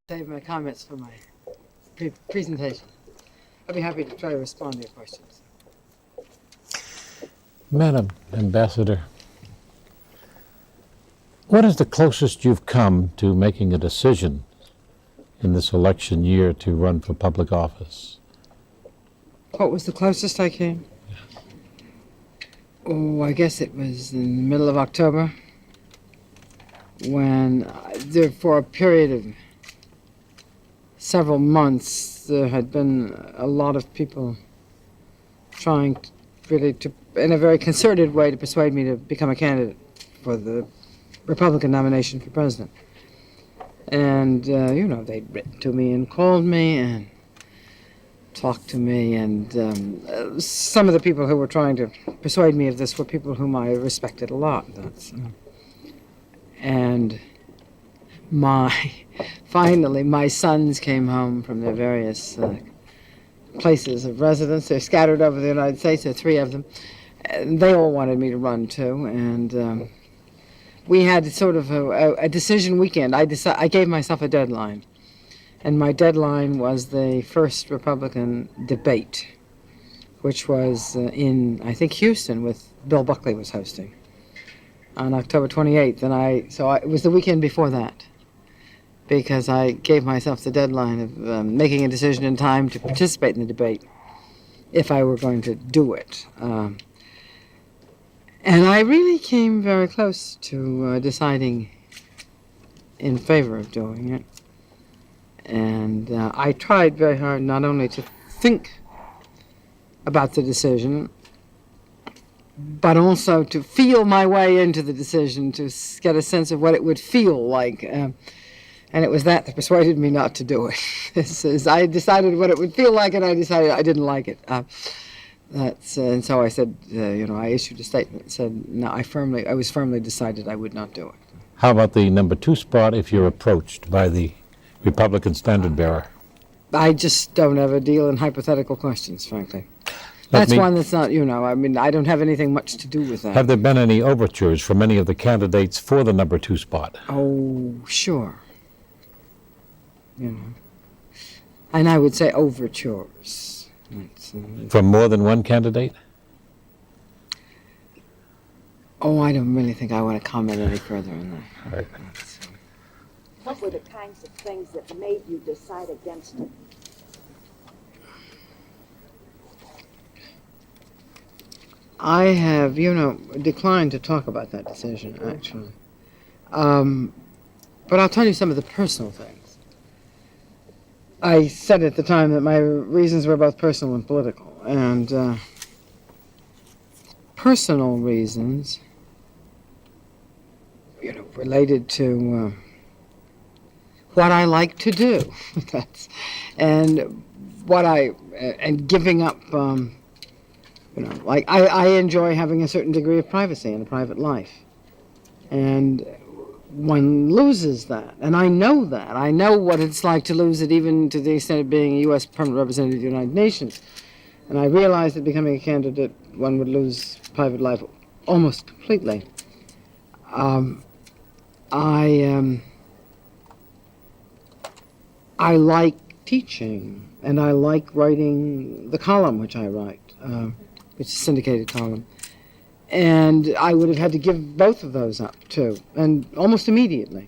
Save my comments for my presentation. I'll be happy to try to respond to your questions. Madam Ambassador, what is the closest you've come to making a decision in this election year to run for public office? What was the closest I came? Oh, I guess it was in the middle of October when, for a period of several months, there had been a lot of people trying to, in a very concerted way, to persuade me to become a candidate for the Republican nomination for president. And, they'd written to me and called me and talked to me, and some of the people who were trying to persuade me of this were people whom I respected a lot. And finally, my sons came home from their various places of residence. They're scattered over the United States. There are 3 of them. And they all wanted me to run too, and we had sort of a decision weekend. I gave myself a deadline, and my deadline was the first Republican debate, which was in, I think, Houston, with Bill Buckley was hosting on October 28th, and it was the weekend before that, because I gave myself the deadline of making a decision in time to participate in the debate if I were going to do it. And I really came very close to deciding in favor of doing it. And I tried very hard not only to think about the decision, but also to feel my way into the decision, to get a sense of what it would feel like. And it was that persuaded me not to do it. I decided what it would feel like, and I decided I didn't like it. And so I said, I issued a statement that said, no, I was firmly decided I would not do it. How about the number 2 spot if you're approached by the Republican standard bearer? I just don't ever deal in hypothetical questions, frankly. That's one that's not, I don't have anything much to do with that. Have there been any overtures from any of the candidates for the number 2 spot? Oh, sure. And I would say overtures. From more than one candidate? Oh, I don't really think I want to comment any further on that. All right. What were the kinds of things that made you decide against it? I have, declined to talk about that decision, actually. But I'll tell you some of the personal things. I said at the time that my reasons were both personal and political. And personal reasons, related to what I like to do. And giving up, I enjoy having a certain degree of privacy and a private life. And one loses that, and I know that. I know what it's like to lose it, even to the extent of being a U.S. permanent representative of the United Nations. And I realize that becoming a candidate, one would lose private life almost completely. I like teaching, and I like writing the column which I write, which is a syndicated column. And I would have had to give both of those up, too, and almost immediately,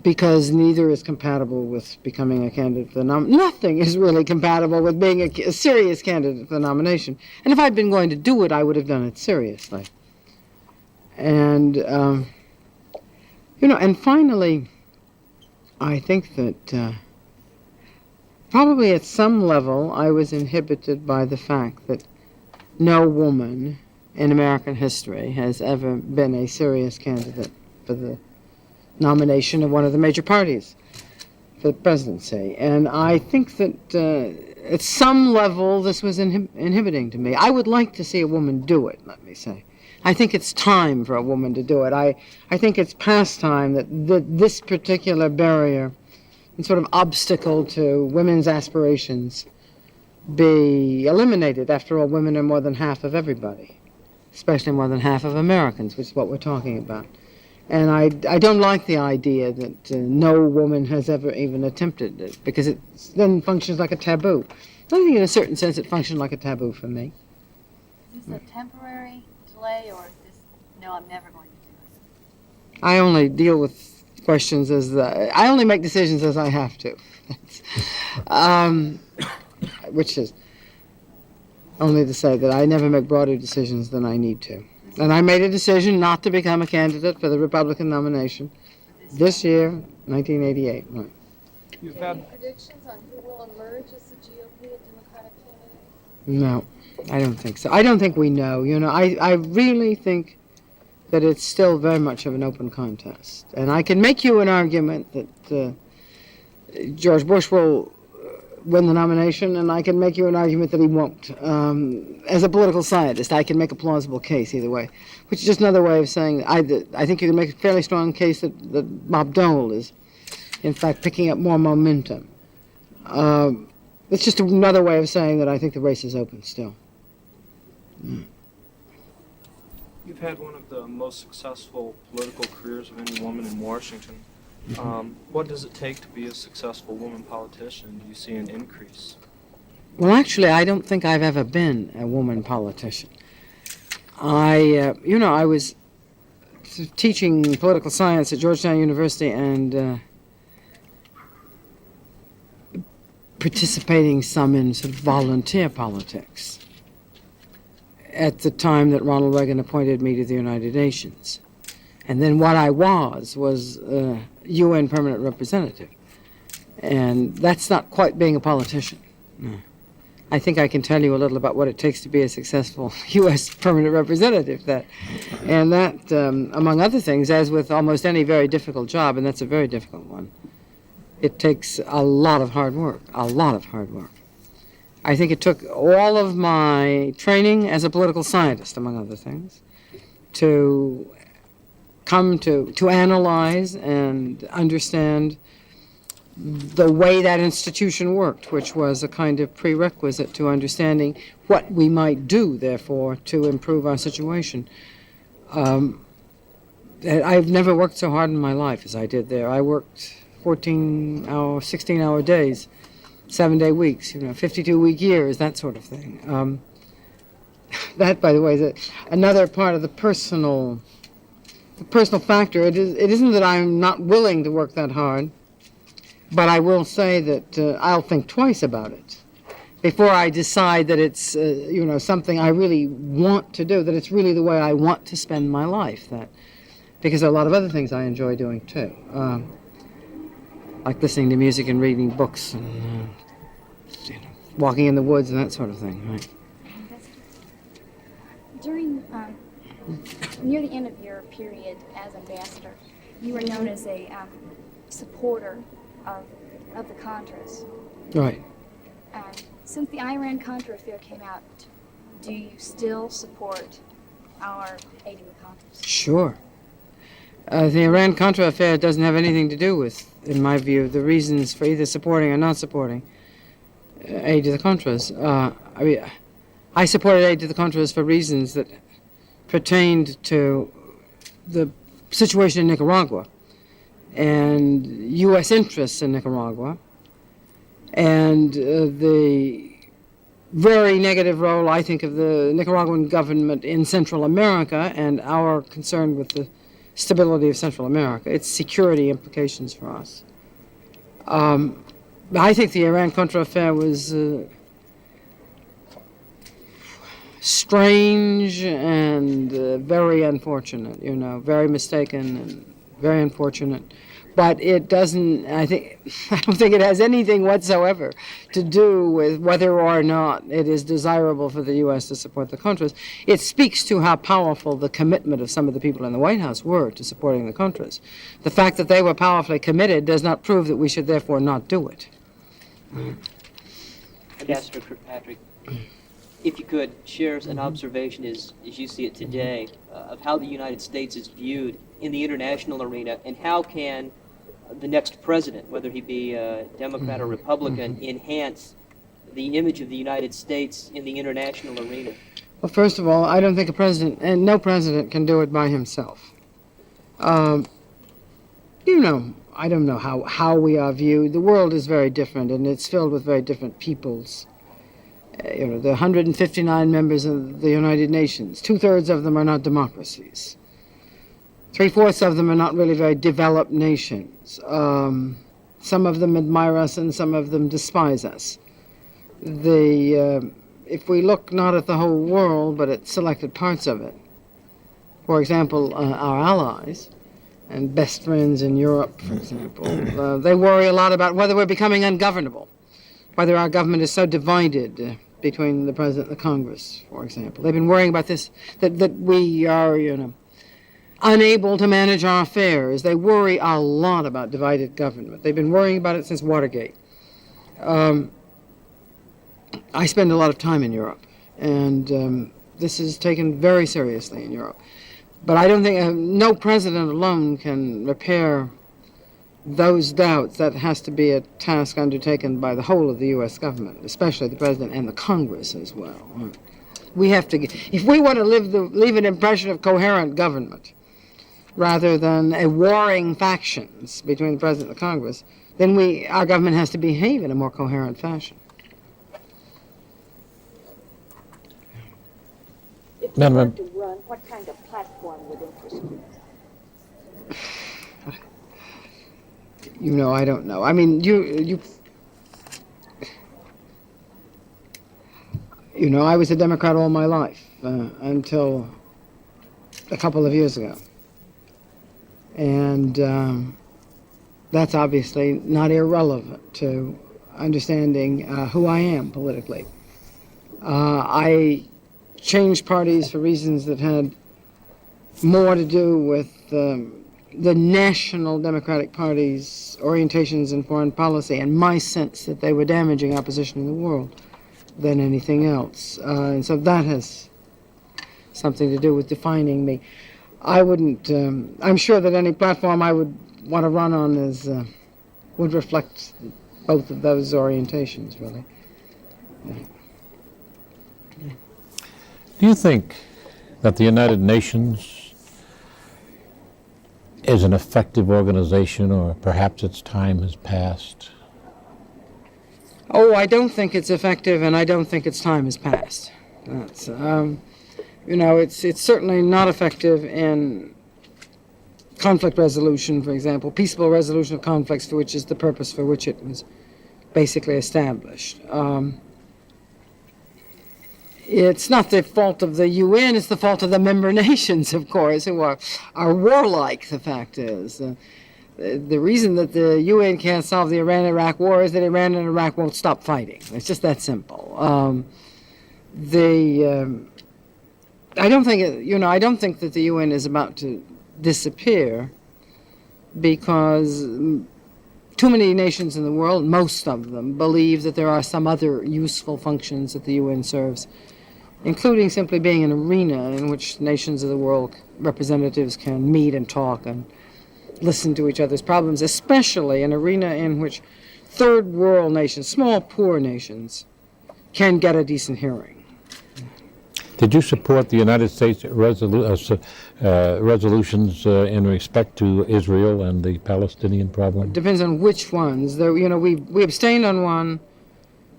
because neither is compatible with becoming a candidate for the nomination. Nothing is really compatible with being a serious candidate for the nomination. And if I'd been going to do it, I would have done it seriously. And, and finally, I think that probably at some level I was inhibited by the fact that no woman in American history has ever been a serious candidate for the nomination of one of the major parties for the presidency. And I think that at some level this was inhibiting to me. I would like to see a woman do it, let me say. I think it's time for a woman to do it. I think it's past time that this particular barrier and sort of obstacle to women's aspirations be eliminated. After all, women are more than half of everybody, especially more than half of Americans, which is what we're talking about. And I don't like the idea that no woman has ever even attempted it, because it then functions like a taboo. I think in a certain sense it functioned like a taboo for me. Is this a temporary delay, or is this, no, I'm never going to do it? I only deal with questions I only make decisions as I have to. Which is only to say that I never make broader decisions than I need to. And I made a decision not to become a candidate for the Republican nomination this year, 1988. Right. You've had predictions on who will emerge as the GOP and Democratic candidate? No, I don't think so. I don't think we know. You know, I really think that it's still very much of an open contest. And I can make you an argument that George Bush will win the nomination, and I can make you an argument that he won't. As a political scientist, I can make a plausible case either way, which is just another way of saying that I think you can make a fairly strong case that Bob Dole is, in fact, picking up more momentum. It's just another way of saying that I think the race is open still. You've had one of the most successful political careers of any woman in Washington. What does it take to be a successful woman politician? Do you see an increase? Well, actually, I don't think I've ever been a woman politician. I was teaching political science at Georgetown University and participating some in sort of volunteer politics at the time that Ronald Reagan appointed me to the United Nations. And then what I was UN permanent representative. And that's not quite being a politician. No. I think I can tell you a little about what it takes to be a successful U.S. permanent representative. And that, among other things, as with almost any very difficult job, and that's a very difficult one, it takes a lot of hard work, a lot of hard work. I think it took all of my training as a political scientist, among other things, to come to analyze and understand the way that institution worked, which was a kind of prerequisite to understanding what we might do, therefore, to improve our situation. I've never worked so hard in my life as I did there. I worked 14-hour, 16-hour days, 7-day weeks, 52-week years, that sort of thing. That, by the way, is another part of the personal factor. It isn't that I'm not willing to work that hard, but I will say that I'll think twice about it before I decide that it's something I really want to do, that it's really the way I want to spend my life. Because there are a lot of other things I enjoy doing too, like listening to music and reading books and walking in the woods and that sort of thing. Right. During near the end of your period as ambassador, you were known as a supporter of the Contras. Right. Since the Iran-Contra affair came out, do you still support our aiding the Contras? Sure. The Iran-Contra affair doesn't have anything to do with, in my view, the reasons for either supporting or not supporting aid to the Contras. I supported aid to the Contras for reasons that pertained to the situation in Nicaragua and U.S. interests in Nicaragua and the very negative role, I think, of the Nicaraguan government in Central America and our concern with the stability of Central America, its security implications for us. I think the Iran-Contra affair was strange and very unfortunate, very mistaken and very unfortunate. But it doesn't, I don't think it has anything whatsoever to do with whether or not it is desirable for the U.S. to support the Contras. It speaks to how powerful the commitment of some of the people in the White House were to supporting the Contras. The fact that they were powerfully committed does not prove that we should therefore not do it. Ambassador Kirkpatrick, if you could share an observation as you see it today of how the United States is viewed in the international arena, and how can the next president, whether he be a Democrat or Republican, enhance the image of the United States in the international arena? Well, first of all, I don't think a president, and no president can do it by himself. Um, I don't know how we are viewed. The world is very different, and it's filled with very different peoples. The 159 members of the United Nations, 2/3 of them are not democracies. 3/4 of them are not really very developed nations. Some of them admire us, and some of them despise us. If we look not at the whole world, but at selected parts of it, for example, our allies and best friends in Europe, for example, they worry a lot about whether we're becoming ungovernable, whether our government is so divided between the President and the Congress, for example. They've been worrying about this, that we are, unable to manage our affairs. They worry a lot about divided government. They've been worrying about it since Watergate. I spend a lot of time in Europe, and this is taken very seriously in Europe. But I don't think no president alone can repair those doubts. That has to be a task undertaken by the whole of the U.S. government, especially the president and the Congress as well. We have to, if we want to leave an impression of coherent government, rather than a warring factions between the president and the Congress, then our government has to behave in a more coherent fashion. If you were to run, what kind of platform would interest you? I don't know. I mean, I was a Democrat all my life until a couple of years ago. And that's obviously not irrelevant to understanding who I am politically. I changed parties for reasons that had more to do with the National Democratic Party's orientations in foreign policy and my sense that they were damaging our position in the world than anything else. And so that has something to do with defining me. I wouldn't, I'm sure that any platform I would want to run on would reflect both of those orientations, really. Yeah. Do you think that the United Nations is an effective organization, or perhaps its time has passed? Oh, I don't think it's effective, and I don't think its time has passed. That's, it's certainly not effective in conflict resolution, for example, peaceful resolution of conflicts, which is the purpose for which it was basically established. It's not the fault of the UN, it's the fault of the member nations, of course, who are warlike, the fact is. The reason that the UN can't solve the Iran-Iraq war is that Iran and Iraq won't stop fighting. It's just that simple. I don't think that the UN is about to disappear because too many nations in the world, most of them, believe that there are some other useful functions that the UN serves, including simply being an arena in which nations of the world representatives can meet and talk and listen to each other's problems, especially an arena in which third world nations, small, poor nations, can get a decent hearing. Did you support the United States resolutions in respect to Israel and the Palestinian problem? It depends on which ones. We abstained on one,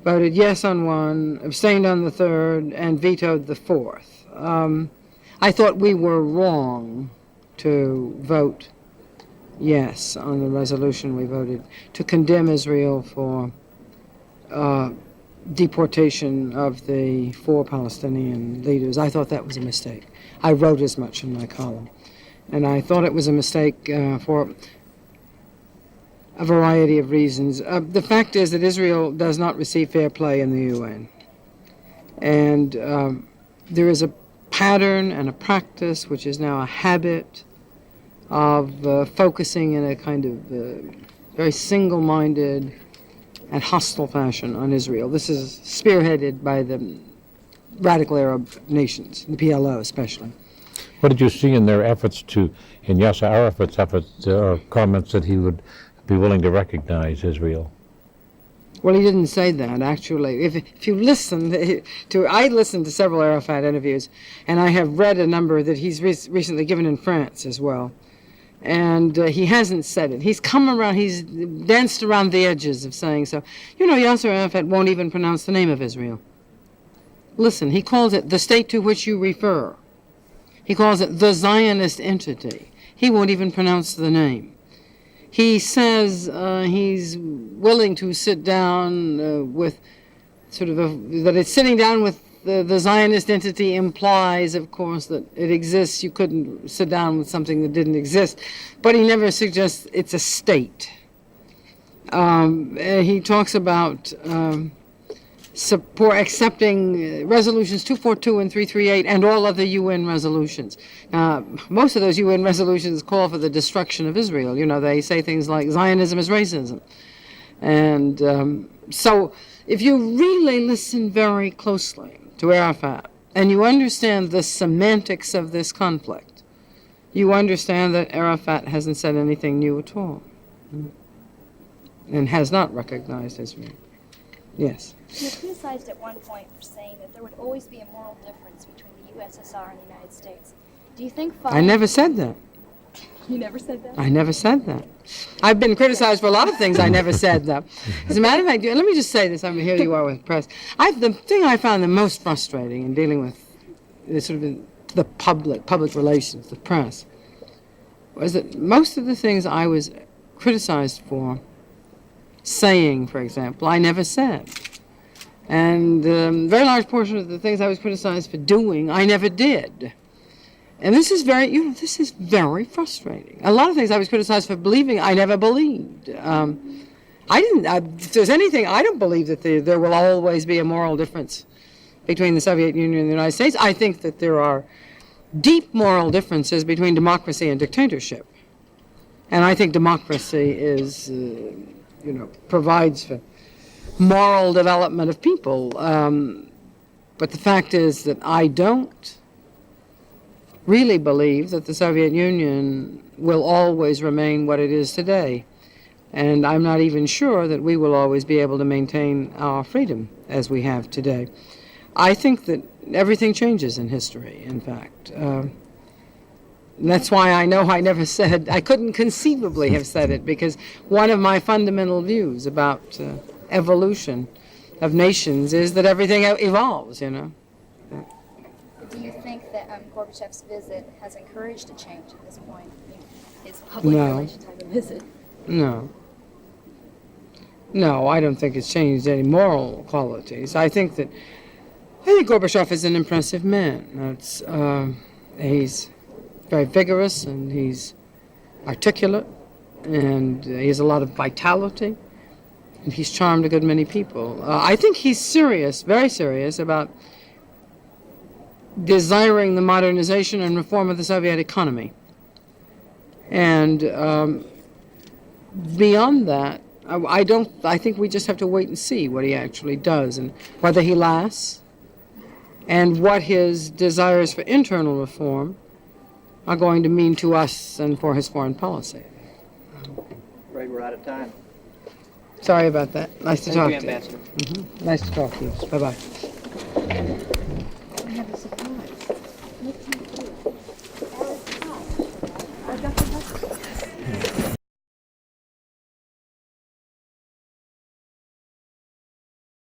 voted yes on one, abstained on the third, and vetoed the fourth. I thought we were wrong to vote yes on the resolution we voted to condemn Israel for deportation of the 4 Palestinian leaders. I thought that was a mistake. I wrote as much in my column. And I thought it was a mistake for a variety of reasons. The fact is that Israel does not receive fair play in the UN. And there is a pattern and a practice, which is now a habit, of focusing in a kind of very single-minded and hostile fashion on Israel. This is spearheaded by the radical Arab nations, the PLO especially. What did you see in their efforts in Yasser Arafat's efforts or comments that he would be willing to recognize Israel? Well, he didn't say that, actually. If you listen I listened to several Arafat interviews, and I have read a number that he's recently given in France as well. And he hasn't said it. He's come around, he's danced around the edges of saying so. You know, Yasser Arafat won't even pronounce the name of Israel. Listen, he calls it the state to which you refer. He calls it the Zionist entity. He won't even pronounce the name. He says he's willing to sit down with sort of that it's sitting down with the Zionist entity implies, of course, that it exists. You couldn't sit down with something that didn't exist. But he never suggests it's a state. He talks about support accepting resolutions 242 and 338 and all other UN resolutions. Most of those UN resolutions call for the destruction of Israel. You know, they say things like Zionism is racism. And so if you really listen very closely to Arafat and you understand the semantics of this conflict, you understand that Arafat hasn't said anything new at all and has not recognized Israel. Yes. You were criticized at one point for saying that there would always be a moral difference between the USSR and the United States. Do you think I never said that. You never said that? I never said that. I've been criticized for a lot of things. I never said that. As a matter of fact, let me just say this. I mean, here you are with press. The thing I found the most frustrating in dealing with sort of the public relations, the press, was that most of the things I was criticized for saying, for example, I never said. And a very large portion of the things I was criticized for doing, I never did. And this is very frustrating. A lot of things I was criticized for believing, I never believed. If there's anything, I don't believe that there will always be a moral difference between the Soviet Union and the United States. I think that there are deep moral differences between democracy and dictatorship. And I think democracy is, provides for moral development of people. But the fact is that I don't really believe that the Soviet Union will always remain what it is today. And I'm not even sure that we will always be able to maintain our freedom as we have today. I think that everything changes in history, in fact. That's why I know I never said, I couldn't conceivably have said it, because one of my fundamental views about evolution of nations is that everything evolves, you know. Do you think that Gorbachev's visit has encouraged a change at this point? His public relations type of visit? No. No, I don't think it's changed any moral qualities. I think Gorbachev is an impressive man. He's very vigorous and he's articulate and he has a lot of vitality and he's charmed a good many people. I think he's serious, very serious about desiring the modernization and reform of the Soviet economy. And beyond that, I think we just have to wait and see what he actually does and whether he lasts and what his desires for internal reform are going to mean to us and for his foreign policy. Right, we're out of time. Sorry about that. Nice to talk to you. Thank you, Ambassador. Nice to talk to you. Bye-bye.